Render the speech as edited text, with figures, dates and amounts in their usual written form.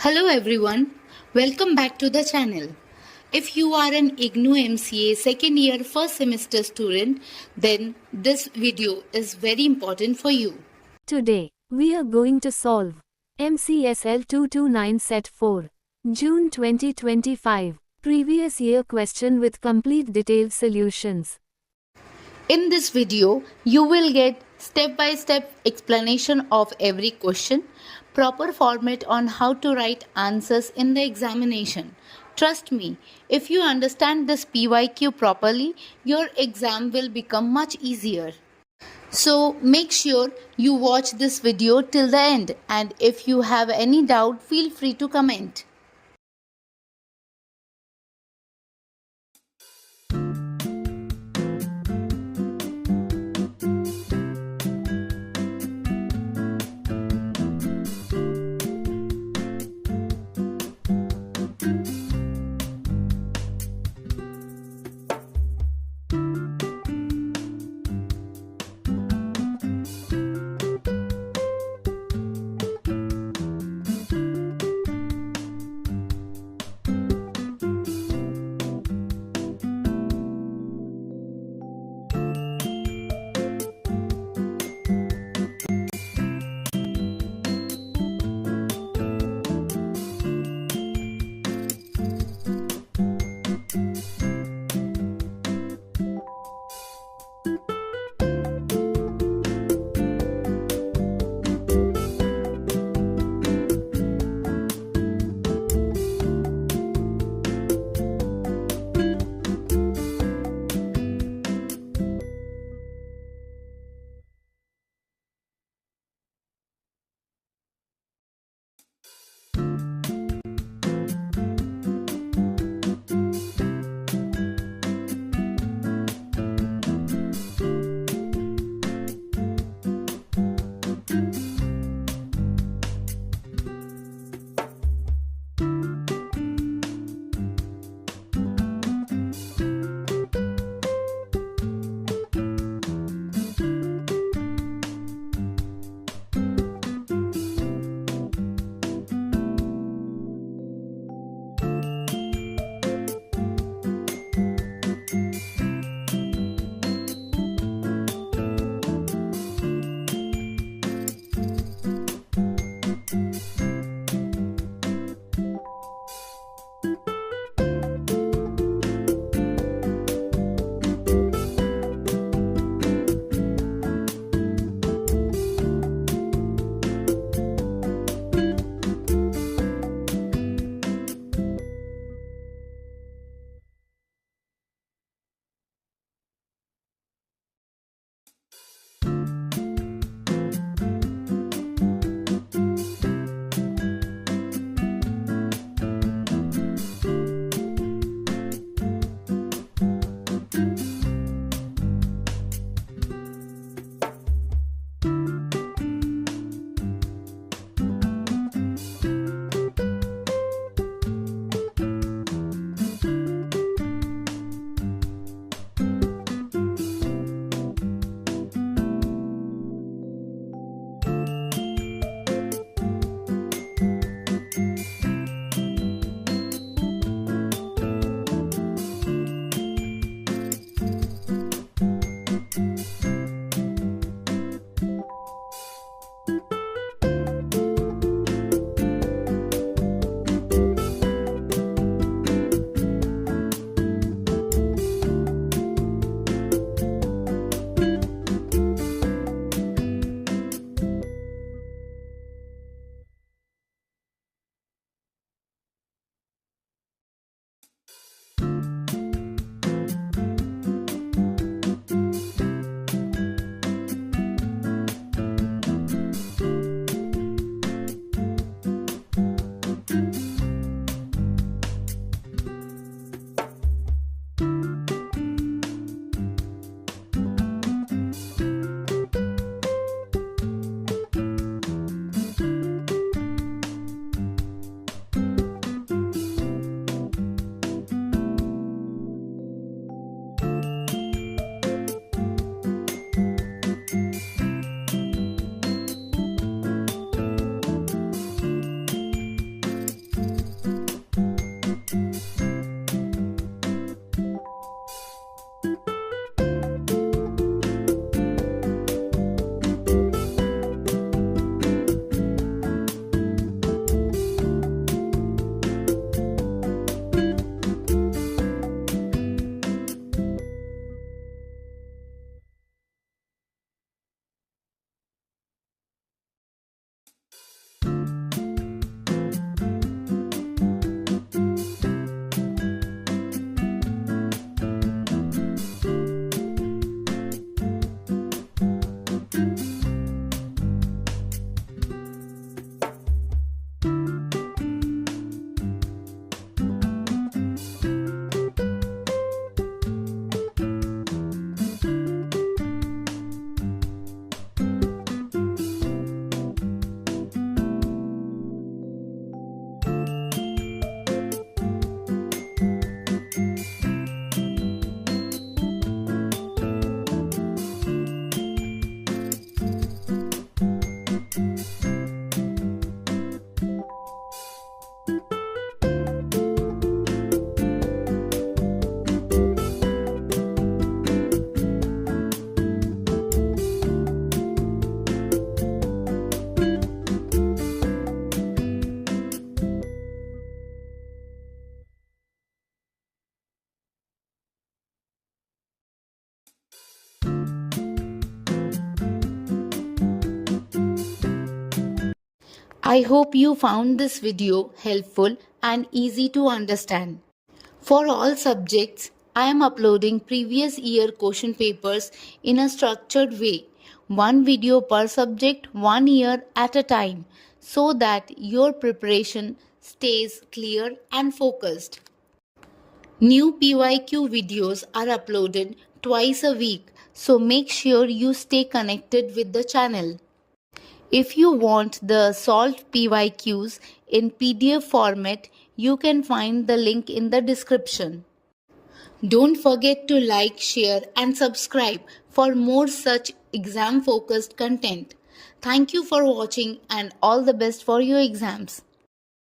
Hello everyone, welcome back to the channel. If you are an IGNOU MCA second year first semester student, then this video is very important for you. Today, we are going to solve MCSL-229 Set 4, June 2025, previous year question with complete detailed solutions. In this video, you will get step-by-step explanation of every question, proper format on how to write answers in the examination. Trust me, if you understand this PYQ properly, your exam will become much easier. So make sure you watch this video till the end, and if you have any doubt, feel free to comment. I hope you found this video helpful and easy to understand. For all subjects, I am uploading previous year question papers in a structured way, one video per subject, 1 year at a time, so that your preparation stays clear and focused. New PYQ videos are uploaded twice a week, so make sure you stay connected with the channel. If you want the solved PYQs in PDF format, you can find the link in the description. Don't forget to like, share and subscribe for more such exam focused content. Thank you for watching and all the best for your exams.